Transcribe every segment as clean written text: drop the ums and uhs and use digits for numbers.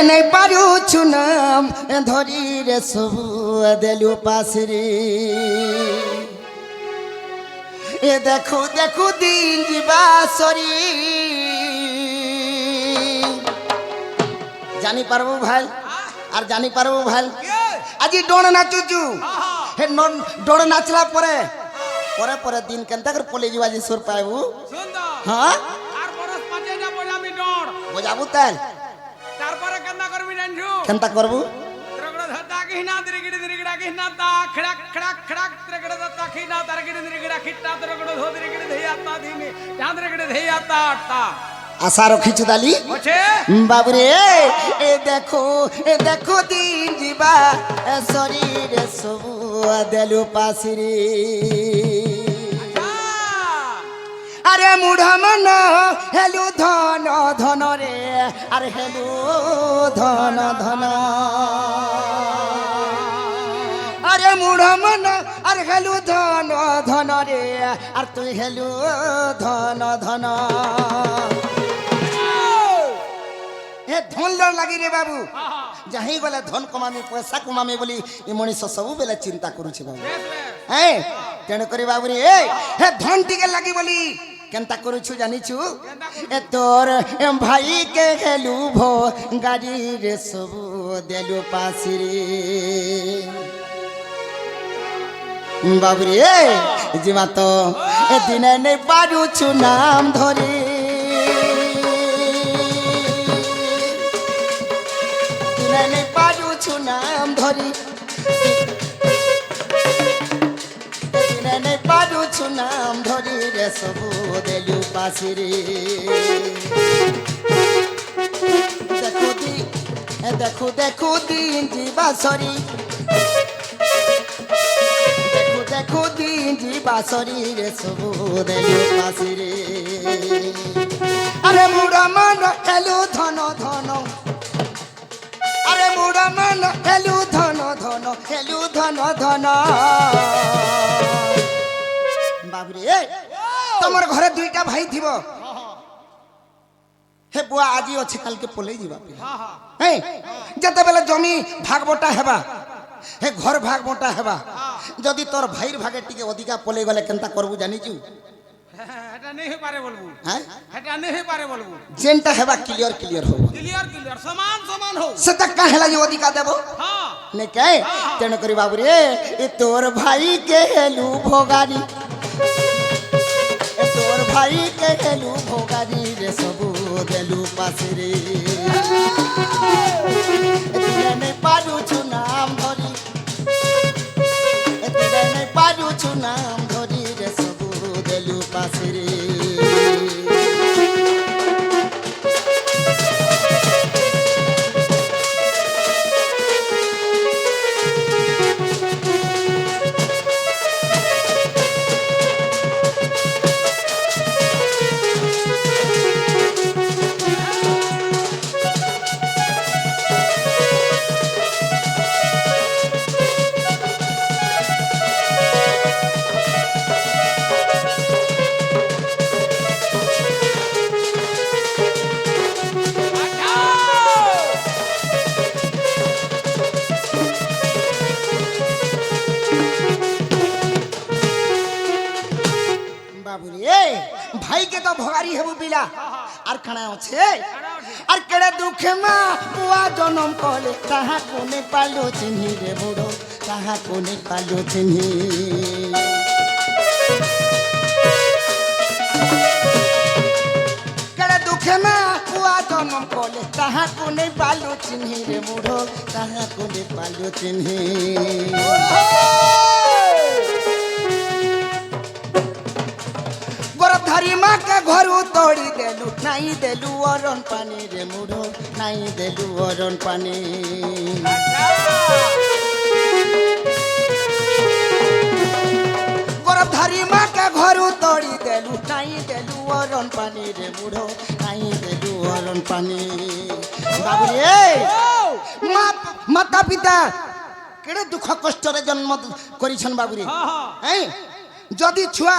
নাই পারুছু নাম ধরি রে সবু দেলু পাশরে এ দেখো দেখো দিন ଯିବା সরি জানি পারবো ভাই আর জানি পারবো ভাই আজি ডোণ নাচুচু হে ডোণ নাচলা পরে পরে পরে দিন কেনতা করে পলে ଯିବା যে সুর পাইবু হ্যাঁ আর পরস পাঁচে না বজামি ডর বজাবু তাল তারপরে কেনতা করবি জানছু কেনতা করবু ত্রগড় ধতা কিনা দিরিগিড়ি দিরিগড়া কিনা তা খড়ক খড়ক খড়ক ত্রগড় ধতা কিনা দিরিগিড়ি দিরিগড়া কিটা ত্রগড় ধো দিরিগিড়ি ধেয়াতা দিনে চাঁদরিগড়ি ধেয়াতা আটতা আশা রখিছু দালি ওছে বাবুরে এ দেখো দিন ଯିବା শরীর সবু দেলু পাশরে আরে মুঢ় মন হেলু ধন ধন রে আরে হেলু ধন ধন আরে মুঢ় মন আরে হেলু ধন ধন রে আর তুই হেলু ধন ধন এ ধন লাগি রে বাবু যাহি গলে ধন কমামি পয়সা কমামি বলি এ মଣିଷ ସବୁବେଳେ চিন্তা କରୁଛି বাবু হ্যাঁ তেণু করে বাবু রে হে ধন টিকে লাগি বলি কেনতা করুছু জানিছু এ তোর ভাই কে হেলু ভো গাড়ি রে সবু দেলু পাশরে বাবু রে জিমা তো এ দিনে নেই পারুছু নাম ধরে দিনে পারুছু নাম ধরি দিনে পারুছু নাম ধরি রে সবু দেলু পাশরে দেখো দেখো দিন ଯିବା সরি দেখো দিন ଯିବା সরি রে সবু দেলু পাশরে আরে মুড়া মান হেলু ধন ধন আরে মুড়া মান হেলু ধন ধন হেলু ধন ধন বাবুরে তোমার ঘরে দুইটা ভাই থিব হে বুয়া আজি আছে কালকে পলেই ଯିବା হ্যাঁ যেতেবেলে জমি ভাগ বটা হেবা হে ঘর ভাগ বটা হেবা যদি তোর ভাইর ভাগে টিকে অধিকা পলে গলে কেনতা করবু জানিছু এটা নেই পারে বলবু হ্যাঁ এটা নেই পারে বলবু যেনটা হেবা ক্লিয়ার ক্লিয়ার হব ক্লিয়ার ক্লিয়ার সমান সমান হো সেটা কাহেলা যে অধিকা দেব হ্যাঁ নে কে তেণু করি বাবু রে এ তোর ভাই কে হেলু ভোগারি এ তোর ভাই কে হেলু ভোগারি রে সবু দেলু পাশরে দিনে পারুছু নাম ধরি দিনে পারুছু নাম ধরি রে সবু দেলু পাশরে ভাইকে তো ভগারি হেবু বিলা আর খানা আছে আর কেড়ে দুঃখে মা বুয়া জনম কলে তাহা কোনে পালো চিনি রে বুড়ো তাহা কোনে পালো চিনি কেড়ে দুঃখে মা বুয়া জনম কলে তাহা কোনে পালো চিনি রে বুড়ো তাহা কোনে পালো চিনি ধরি মাকে ঘরু তোড়ি দেলু নাই দেলু অরণ পানি রে মুড়ো নাই দেলু অরণ পানি গরব ধরি মাকে ঘরু তোড়ি দেলু নাই দেলু অরণ পানি রে মুড়ো নাই দেলু অরণ পানি বাবু রে মাতা পিতা কেড়ে দুঃখ কষ্টরে জন্ম করিছেন বাবু রে যদি ছুয়া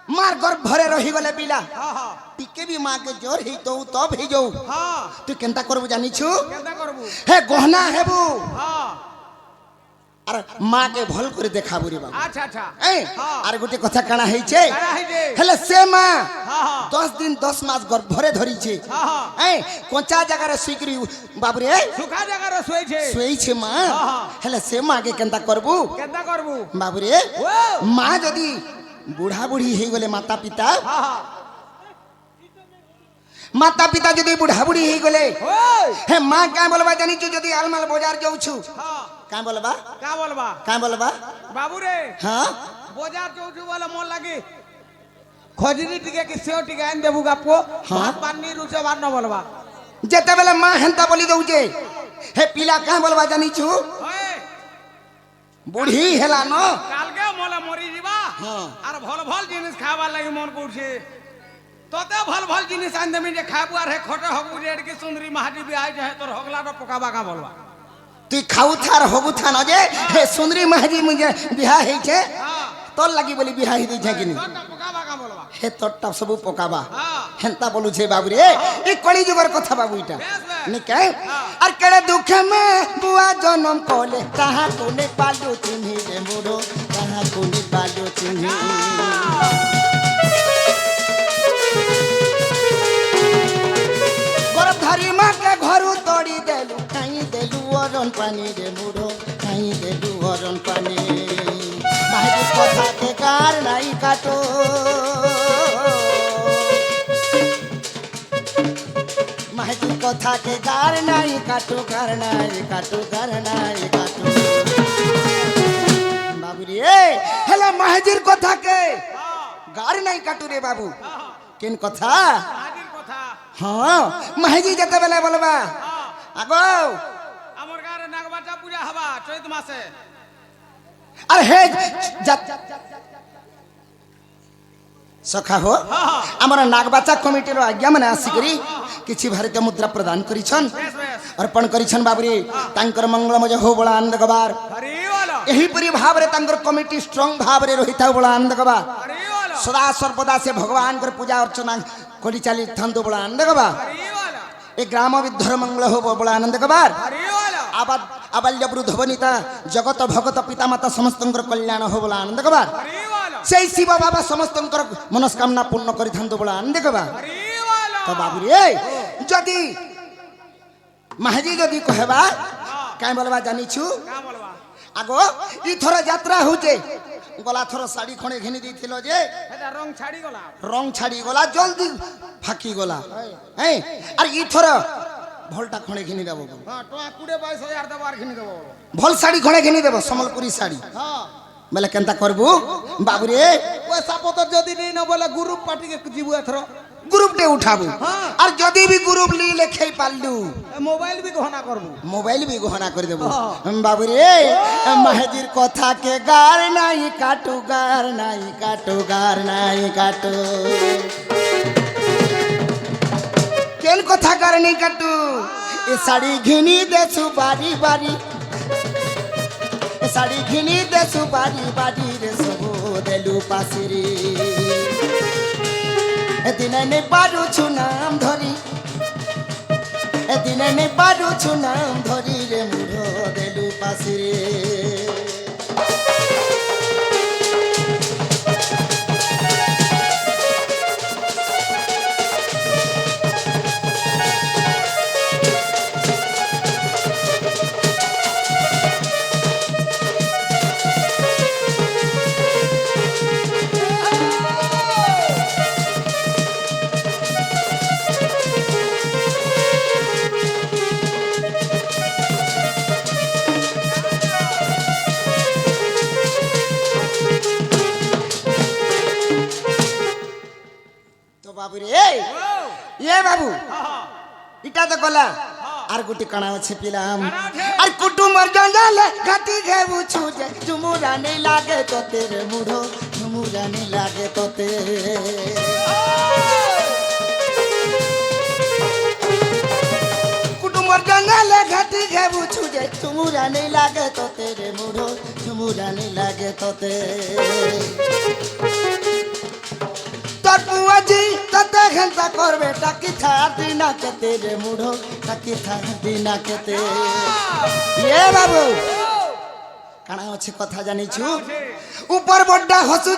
मार गर्भरे रही गले पिला हाँ हाँ टिके भी माँ के जोर ही तो तब ही जाऊ हाँ तू केनता करबू जानी छु केंदा करबू हे गहना हेबू हाँ अरे माँ के भल करे देखाबू रे बाबू अच्छा अच्छा ए हाँ। अरे गोटे कथा काना हेइ छे काना हेइ छे? हेले से माँ हाँ हाँ 10 दिन 10 मास गर्भरे धरी छे हाँ हाँ ए कोंचा जगह रे सुइकरी बाबू रे सुखा जगह रे सोई छे सोई छे माँ हाँ। हेले से माँ के केनता करबू केंदा करबू बाबू रे ओ माँ जदी बूढ़ा बूढ़ी हेइ गले माता पिता हाँ हाँ माता पिता जदी बूढ़ा बूढ़ी हेइ गले ओए हे माँ क्या बोलबा जानी छु जदी आलमाल बाजार जाऊ छु हाँ क्या बोलबा का बोलबा क्या बोलबा बाबू रे हाँ बाजार चौचू वाला मन लागे खजरी टिके कि सेव टिके आन देबू गापको हाँ। भात पानी रुचे बार न बोलबा जेते बेले माँ हेंता बोली दऊ जे हे पिला क्या बोलबा जानी छु ओए बूढ़ी हेला न काल के मोला मरी जीवा हाँ। आर भल भल जिनिस खावा लागि मन करछे तोते भल भल जिनिस आन देमी जे खाबू आर हे खोटे हगू रेड की सुंदरी महाजी भी आइ जे तोर हगला न पकाबा का बोलबा तू खाऊ थार होगु था न जे हे सुंदरी महाजी मुझे बिहा हेइ छे हां तोर लगी बोली बिहा ही दै छे कि तोर पकाबा का बोलबा हे तोरटा सब पकाबा हां हेंता बोलू छे बाबू रे ई कली जुगर कथा बाबू इटा बेस बे निके और केड़े दुख में बुआ जन्म कोले कहां कोने पालू चिन्ही रे मोरो कहां कोने पालू चिन्ही गर्भधारी माँ के घरू तोड़ी देलू कहीं देलू अरन पानी रे मोरो कहीं देलू अरन पानी माही कथा के कार नाई काटो माही कथा के कार नाई काटो कार नाई काटो कार नाई काटो बाबू रे हेला महाजीर कथा के गार नाई काटू रे बाबू किन कथा हाजिर কথা हाँ महाजी जते बेले बोलबा हां আগো আমার গারে নাগবাটা পূজা হবা চৈত মাসে अरे हे सखा हो आमर नागबाचा कमिटी रो आज्ञा माने आसिकरी किछि भारतीय मुद्रा प्रदान करिछन बेस बेस अर्पण करिछन बाबूरी तांकर मंगलमय हो बड़ा आनंद गबार हरि वाला एही परी भाव रे तांकर कमिटी स्ट्रांग भाव रे रहिता बड़ा आनंद गबार हरि वाला सदा सर्वदा से भगवान कर पूजा अर्चना करि चाली थांदो बड़ा आनंद गबार हरि वाला ए ग्राम विद्धर मंगल हो बड़ा आनंद गबार हरि वाला आबाद आबाल्य वृद्ध वनिता जगत भगत पिता माता समस्तंकर कल्याण हो बड़ा आनंद गबार हरि वाला সেই শিব বাবা সমস্তঙ্কর মনস্কামনা পূর্ণ করে থাকতো বলে আনন্দ কবা हरि वाला তো বাবু রে যদি মাহাজি যদি কহেবা কাই বলবা জানিছু का बोलबा আগো ই থর যাত্রা হউছে গলা থর শাড়ি খণে ঘেনি দিছিল যে এটা রং ছাড়ি গলা রং ছাড়ি গলা জলদি ফাঁকি গলা হ্যাঁ আর ই থর ভলটা খণে ঘেনি দেব হ্যাঁ টোয়া 20-22,000 দেব আর কিনি দেব ভল শাড়ি খণে ঘেনি দেব সম্বলপুরি শাড়ি হ্যাঁ বলে কেনতা করবু বাবু রে পয়সা পতর যদি নেই না বলে গ্রুপ পার্টি কে जीवु এথর গ্রুপটে উঠাবু হ্যাঁ। আর যদি বি গ্রুপ লি লেখাই পারলু মোবাইল বি গহনা করবো মোবাইল বি গহনা করে দেবো হ্যাঁ। বাবু রে মাহাজির কথা কে গার নাই কাটু গার নাই কাটু গার নাই কাটু কেন কথা গার নাই কাটু এ শাড়ি ঘিনি দেছু বাড়ি বাড়ি এ শাড়ি ঘিনি দেছু বাড়ি বাড়ি রে সবু দেলু পাশিরি এদিনে নে পারুছু নাম ধরি এদিনে নে পারুছু নাম ধরি রে মুঢ় দেলু পাশিরে তো বাবু রে এ বাবু ইটা তো গলা আর গুটি কানা আছে পিলাম আর কুটুমর জঞ্জালে ঘাটি ঘেবু ছুজে ঝুমুরা নেই লাগে তোতে রে মুঢ় ঝুমুরা নেই লাগে তোতে কুটুমর জঞ্জালে ঘাটি ঘেবু ছুজে ঝুমুরা নেই লাগে তোতে রে মুঢ় ঝুমুরা নেই লাগে তোতে তোর পুয়াজি ততে ঘন্টা করবে টাকি থাকি না কেতে রে মুড়ো টাকি থাকি না কেতে এ বাবু কানা আছে কথা জানিছু উপর বড্ডা হসু